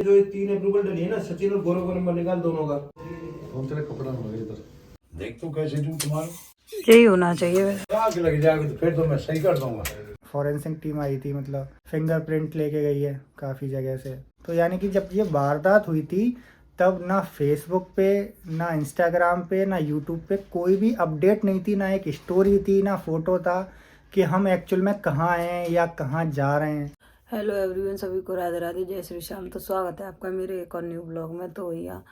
जो ये 3 अप्रूवल डली है ना, सचिन और गौरव का नंबर निकाल दोनों का। कौन तेरे कपड़ा में लगे इधर देख तो कैसे दूं तुम्हारा यही होना चाहिए वैसे। आग लग जाएगी तो फिर तो मैं सही कर दूंगा। फॉरेंसिक टीम आई थी, मतलब फिंगरप्रिंट लेके गई है काफ़ी जगह से। तो यानी कि जब ये वारदात हुई थी तब ना फेसबुक पे, ना इंस्टाग्राम पे, ना यूट्यूब पे कोई भी अपडेट नहीं थी, ना एक स्टोरी थी, ना फोटो था कि हम एक्चुअल में कहाँ हैं या कहाँ जा रहे हैं। हेलो एवरीवन, सभी को राधे राधे, जय श्री श्याम। तो स्वागत है आपका मेरे एक और न्यू ब्लॉग में। तो भैया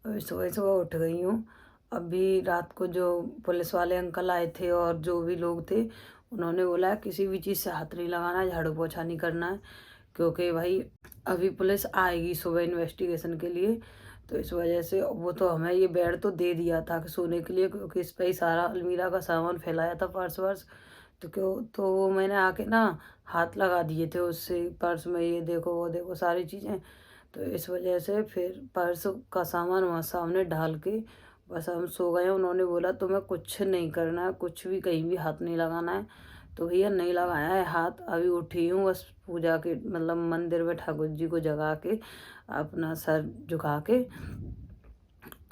अभी सुबह सुबह उठ गई हूँ। अभी रात को जो पुलिस वाले अंकल आए थे और जो भी लोग थे, उन्होंने बोला किसी भी चीज़ से हाथ नहीं लगाना है, झाड़ू पोछा नहीं करना है, क्योंकि भाई अभी पुलिस आएगी सुबह इन्वेस्टिगेशन के लिए। तो इस वजह से वो तो हमें ये बेड तो दे दिया था कि सोने के लिए, क्योंकि इस पर ही सारा अलमीरा का सामान फैलाया था, पर्स वर्स। तो क्यों तो वो मैंने आके ना हाथ लगा दिए थे उससे, पर्स में ये देखो वो देखो सारी चीज़ें। तो इस वजह से फिर पर्स का सामान वहाँ सामने डाल के बस हम सो गए। उन्होंने बोला तुम्हें कुछ नहीं करना है, कुछ भी कहीं भी हाथ नहीं लगाना है। तो भैया नहीं लगाया है हाथ। अभी उठी हूँ बस पूजा के, मतलब मंदिर में ठाकुर जी को जगा के अपना सर झुका के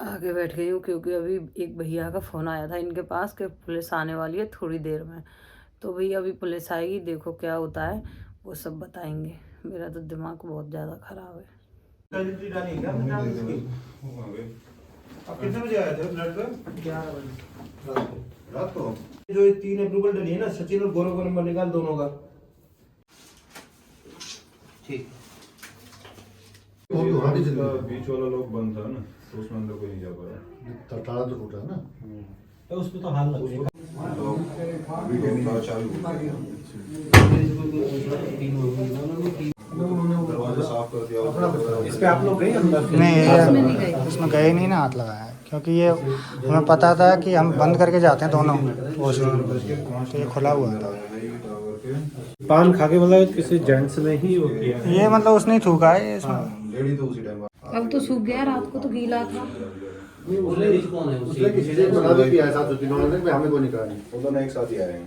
आगे बैठ गई हूँ, क्योंकि अभी एक भैया का फ़ोन आया था इनके पास कि पुलिस आने वाली है थोड़ी देर में। तो भैया अभी पुलिस आएगी, देखो क्या होता है वो सब बताएंगे। मेरा तो दिमाग बहुत ज़्यादा ख़राब है। आप कितने बजे आए थे लड़का? 11 बजे रात को। जो ये 3 अप्रूवल डली है ना, सचिन और गौरव का नंबर निकाल दोनों का। ठीक। बीच वाला लोग बंद था ना, तो उसमें अंदर कोई नहीं जा पाया। ताला तो टूटा है ना। तो उस पे तो हाल लग गया। तो वीकेंड का चालू हो गया। दरवाजा साफ कर दिया। इस पे आप लोग गए अंदर? नहीं, उसमें गए नहीं ना हाथ लगाया, क्योंकि ये हमें पता था कि हम बंद करके जाते हैं दोनों वॉशरूम, तो ये खुला हुआ था। पान खा के मतलब किसी जेंट्स ने ही वो किया। ये मतलब उसने ही थूका है इसमें। लेडी तो उसी टाइम अब तो सूख गया, रात को तो गीला था। उसने किसी ने बना भी किया है साथ में, इन्होंने भी हमें को निकाला। वो दोनों एक साथ ही आए हैं।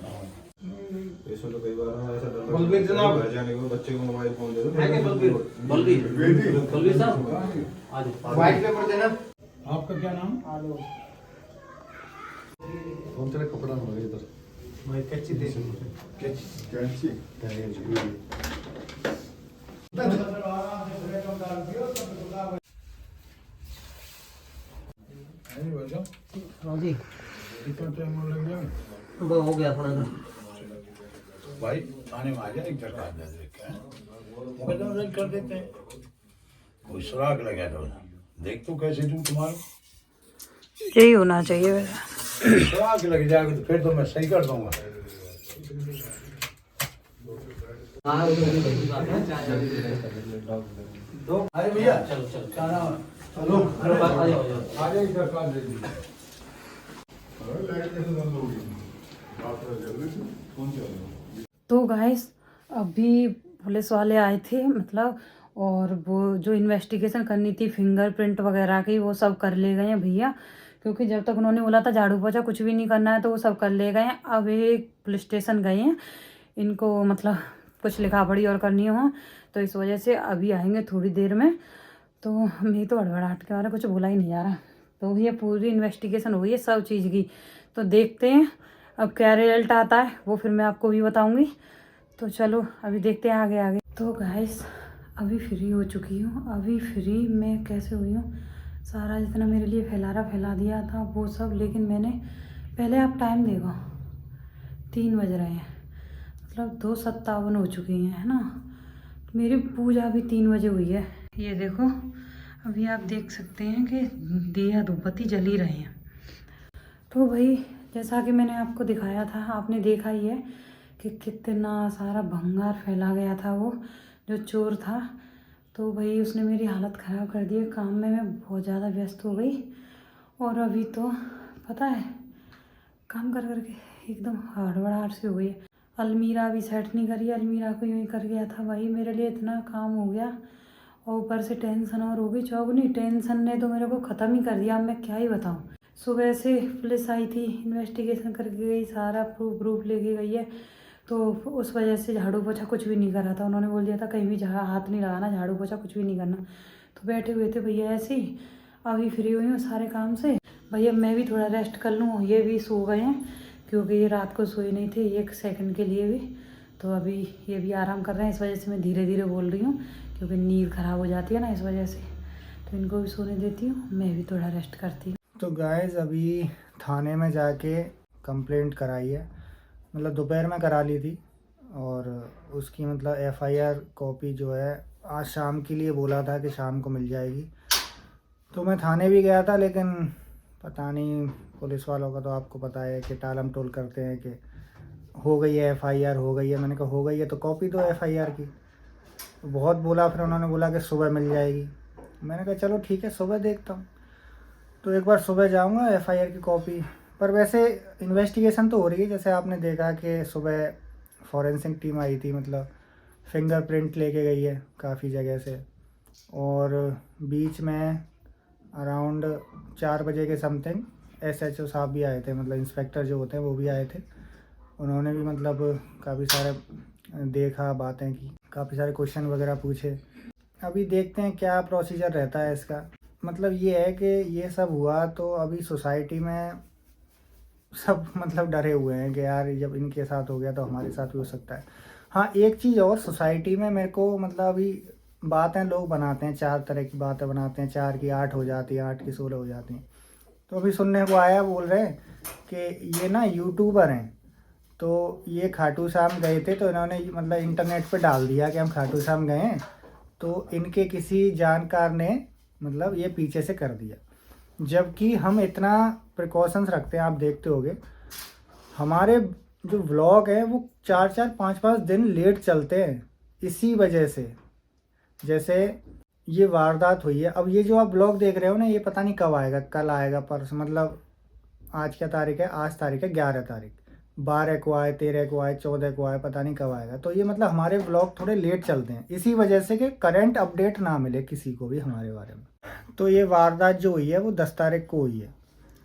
इसमें तो कई बार ना ऐसा डर बलबीर जनाब। घर जाने को बच्चे को मोबाइल फोन दे दो। बलबीर साहब व्हाइट पेपर देना। आपका क्या नाम? कौन तेरे कपड़ा में लगे इधर मैं कैची दे। कैंची जी कितना टाइम लग गया? वो हो गया थोड़ा सा। भाई आने में आ जाए, एक झटका दे देते हैं, मुकदमा कर देते हैं। कोई सुराग लगा दो, देख तो कैसे दूं तुम्हारा यही होना चाहिए वैसे। सुराग लग जाएगी तो फिर तो मैं सही कर दूंगा। अरे भैया चलो चलो आ जाए, इधर का दे दीजिए। तो गाइस अभी पुलिस वाले आए थे, मतलब, और वो जो इन्वेस्टिगेशन करनी थी फिंगरप्रिंट वगैरह की, वो सब कर ले गए हैं भैया। क्योंकि जब तक उन्होंने बोला था झाड़ू पोछा कुछ भी नहीं करना है, तो वो सब कर ले गए हैं। अब एक पुलिस स्टेशन गए हैं, इनको मतलब कुछ लिखा पढ़ी और करनी हो, तो इस वजह से अभी आएंगे थोड़ी देर में। तो मैं तो हड़बड़ाहट के बारे में कुछ बोला ही नहीं जा रहा। तो भैया पूरी इन्वेस्टिगेशन हुई है सब चीज़ की, तो देखते हैं अब क्या रिजल्ट आता है, वो फिर मैं आपको भी बताऊंगी। तो चलो अभी देखते हैं आगे आगे। तो गाइस अभी फ्री हो चुकी हूँ। अभी फ्री मैं कैसे हुई हूँ, सारा जितना मेरे लिए फैला दिया था वो सब, लेकिन मैंने पहले आप टाइम देखो 3 बज रहे हैं, मतलब 2:57 हो चुकी हैं, है ना। मेरी पूजा भी 3 बजे हुई है। ये देखो अभी आप देख सकते हैं कि दिया धूपबत्ती जल ही रहे हैं। तो भाई जैसा कि मैंने आपको दिखाया था, आपने देखा ही है कि कितना सारा भंगार फैला गया था वो जो चोर था। तो भाई उसने मेरी हालत ख़राब कर दी है। काम में मैं बहुत ज़्यादा व्यस्त हो गई, और अभी तो पता है काम कर करके एकदम हड़बड़ाहट सी हो गई है। अलमीरा भी सेट नहीं करी, अलमीरा को यूँ ही कर गया था भाई। मेरे लिए इतना काम हो गया, और ऊपर से टेंशन और हो गई चौगुनी। टेंशन ने तो मेरे को ख़त्म ही कर दिया। अब मैं क्या ही बताऊँ। सुबह से पुलिस आई थी, इन्वेस्टिगेशन करके गई, सारा प्रूफ लेके गई है। तो उस वजह से झाड़ू पोछा कुछ भी नहीं करा था। उन्होंने बोल दिया था कहीं भी हाथ नहीं लगाना, झाड़ू पोछा कुछ भी नहीं करना। तो बैठे हुए थे भैया ऐसे ही, अभी फ्री हुई हूँ सारे काम से। भैया मैं भी थोड़ा रेस्ट कर लूँ, ये भी सो गए हैं क्योंकि ये रात को सोए नहीं थे 1 सेकंड के लिए भी। तो अभी ये भी आराम कर रहे हैं, इस वजह से मैं धीरे धीरे बोल रही हूँ क्योंकि नींद ख़राब हो जाती है ना, इस वजह से। तो इनको भी सोने देती हूँ, मैं भी थोड़ा रेस्ट करती हूँ। तो गाइस अभी थाने में जाके कंप्लेंट कराई है, मतलब दोपहर में करा ली थी, और उसकी मतलब एफआईआर कॉपी जो है आज शाम के लिए बोला था कि शाम को मिल जाएगी। तो मैं थाने भी गया था, लेकिन पता नहीं पुलिस वालों का तो आपको पता है कि टालम टोल करते हैं कि हो गई है एफआईआर, हो गई है। मैंने कहा हो गई है तो कॉपी दो एफआईआर की। बहुत बोला, फिर उन्होंने बोला कि सुबह मिल जाएगी। मैंने कहा चलो ठीक है, सुबह देखता हूँ। तो एक बार सुबह जाऊँगा एफआईआर की कॉपी। पर वैसे इन्वेस्टिगेशन तो हो रही है, जैसे आपने देखा कि सुबह फॉरेंसिक टीम आई थी, मतलब फिंगरप्रिंट लेके गई है काफ़ी जगह से। और बीच में अराउंड 4 बजे के समथिंग एसएचओ साहब भी आए थे, मतलब इंस्पेक्टर जो होते हैं वो भी आए थे। उन्होंने भी मतलब काफ़ी सारे देखा, बातें की, काफ़ी सारे क्वेश्चन वगैरह पूछे। अभी देखते हैं क्या प्रोसीजर रहता है इसका। मतलब ये है कि ये सब हुआ तो अभी सोसाइटी में सब मतलब डरे हुए हैं कि यार जब इनके साथ हो गया तो हमारे साथ भी हो सकता है। हाँ, एक चीज़ और सोसाइटी में मेरे को मतलब अभी बातें लोग बनाते हैं, 4 तरह की बातें बनाते हैं, 4 की 8 हो जाती है, 8 की 16 हो जाती हैं। तो अभी सुनने को आया, बोल रहे हैं कि ये ना यूट्यूबर हैं, तो ये खाटू श्याम गए थे, तो इन्होंने मतलब इंटरनेट पे डाल दिया कि हम खाटू श्याम गए हैं, तो इनके किसी जानकार ने मतलब ये पीछे से कर दिया। जबकि हम इतना प्रिकॉशंस रखते हैं, आप देखते होंगे हमारे जो व्लॉग हैं वो 4-4 5-5 दिन लेट चलते हैं इसी वजह से। जैसे ये वारदात हुई है, अब ये जो आप ब्लॉग देख रहे हो ना, ये पता नहीं कब आएगा, कल आएगा, परसों, मतलब आज क्या तारीख है, आज तारीख है 11 तारीख, 12 को आए, 13 को आए, 14 को आए, पता नहीं कब आएगा। तो ये मतलब हमारे ब्लॉग थोड़े लेट चलते हैं इसी वजह से कि करंट अपडेट ना मिले किसी को भी हमारे बारे में। तो ये वारदात जो हुई है वो 10 तारीख को हुई है।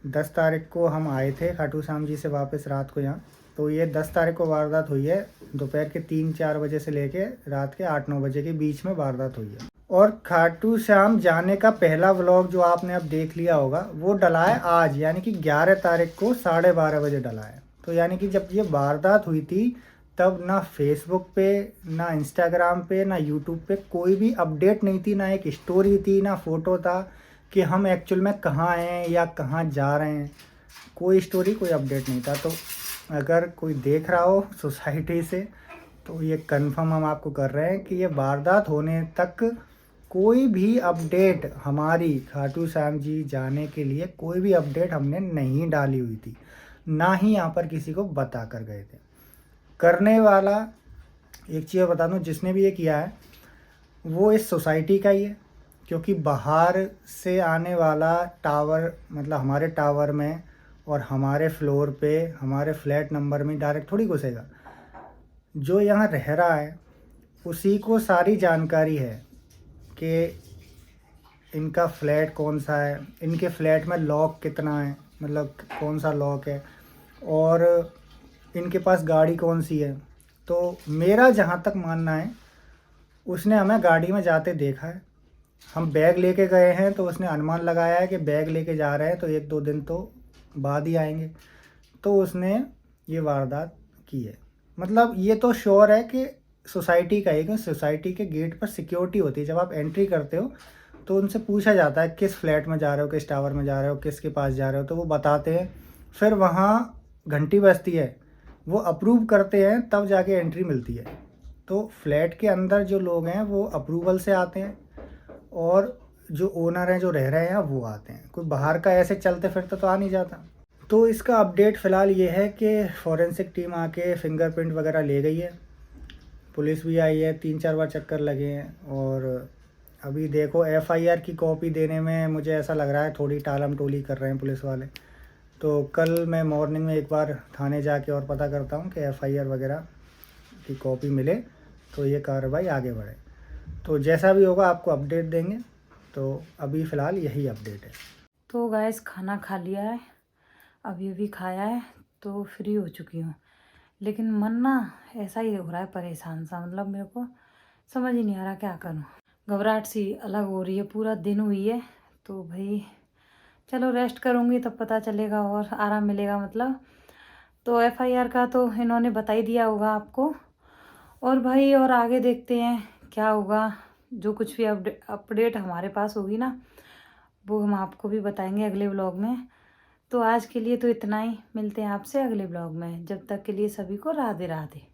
10 तारीख को हम आए थे खाटू श्याम जी से वापस रात को यहाँ। तो ये 10 तारीख को वारदात हुई है, दोपहर के 3-4 बजे से लेके रात के 8-9 बजे के बीच में वारदात हुई है। और खाटू श्याम जाने का पहला व्लॉग जो आपने अब देख लिया होगा वो डला है आज, यानी कि 11 तारीख को 12:30 बजे डला है। तो यानी कि जब ये वारदात हुई थी तब ना फेसबुक पे, ना इंस्टाग्राम पे, ना यूट्यूब पे कोई भी अपडेट नहीं थी, ना एक स्टोरी थी, ना फोटो था कि हम एक्चुअल में कहाँ हैं या कहाँ जा रहे हैं। कोई स्टोरी, कोई अपडेट नहीं था। तो अगर कोई देख रहा हो सोसाइटी से तो ये कंफर्म हम आपको कर रहे हैं कि ये वारदात होने तक कोई भी अपडेट, हमारी खाटू श्याम जी जाने के लिए कोई भी अपडेट हमने नहीं डाली हुई थी, ना ही यहाँ पर किसी को बता कर गए थे। करने वाला, एक चीज़ बता दूँ, जिसने भी ये किया है वो इस सोसाइटी का ही है, क्योंकि बाहर से आने वाला टावर, मतलब हमारे टावर में और हमारे फ्लोर पे, हमारे फ्लैट नंबर में डायरेक्ट थोड़ी घुसेगा। जो यहाँ रह रहा है उसी को सारी जानकारी है कि इनका फ्लैट कौन सा है, इनके फ्लैट में लॉक कितना है, मतलब कौन सा लॉक है, और इनके पास गाड़ी कौन सी है। तो मेरा जहाँ तक मानना है, उसने हमें गाड़ी में जाते देखा है, हम बैग लेके गए हैं तो उसने अनुमान लगाया है कि बैग लेके जा रहे हैं तो 1-2 दिन तो बाद ही आएंगे। तो उसने ये वारदात की है। मतलब ये तो श्योर है कि सोसाइटी का है, क्योंकि सोसाइटी के गेट पर सिक्योरिटी होती है। जब आप एंट्री करते हो तो उनसे पूछा जाता है किस फ्लैट में जा रहे हो, किस टावर में जा रहे हो, किसके पास जा रहे हो, तो वो बताते हैं। फिर वहाँ घंटी बजती है, वो अप्रूव करते हैं, तब जाके एंट्री मिलती है। तो फ्लैट के अंदर जो लोग हैं वो अप्रूवल से आते हैं, और जो ओनर हैं, जो रह रहे हैं, वो आते हैं। कोई बाहर का ऐसे चलते फिरते तो आ नहीं जाता। तो इसका अपडेट फ़िलहाल ये है कि फॉरेंसिक टीम आके फिंगरप्रिंट वगैरह ले गई है, पुलिस भी आई है, 3-4 बार चक्कर लगे हैं। और अभी देखो एफआईआर की कॉपी देने में मुझे ऐसा लग रहा है थोड़ी टालम टोली कर रहे हैं पुलिस वाले। तो कल मैं मॉर्निंग में एक बार थाने जाके और पता करता हूँ कि एफआईआर वगैरह की कॉपी मिले तो ये कार्रवाई आगे बढ़े। तो जैसा भी होगा आपको अपडेट देंगे। तो अभी फ़िलहाल यही अपडेट है। तो गाइस खाना खा लिया है, अभी अभी खाया है, तो फ्री हो चुकी हूँ। लेकिन मन ना ऐसा ही हो रहा है, परेशान सा, मतलब मेरे को समझ ही नहीं आ रहा क्या करूँ। घबराहट सी अलग हो रही है, पूरा दिन हुई है। तो भाई चलो रेस्ट करूँगी तब पता चलेगा और आराम मिलेगा मतलब। तो FIR का तो इन्होंने बता ही दिया होगा आपको। और भाई और आगे देखते हैं क्या होगा, जो कुछ भी अपडेट हमारे पास होगी ना वो हम आपको भी बताएंगे अगले व्लॉग में। तो आज के लिए तो इतना ही, मिलते हैं आपसे अगले व्लॉग में। जब तक के लिए सभी को राधे राधे।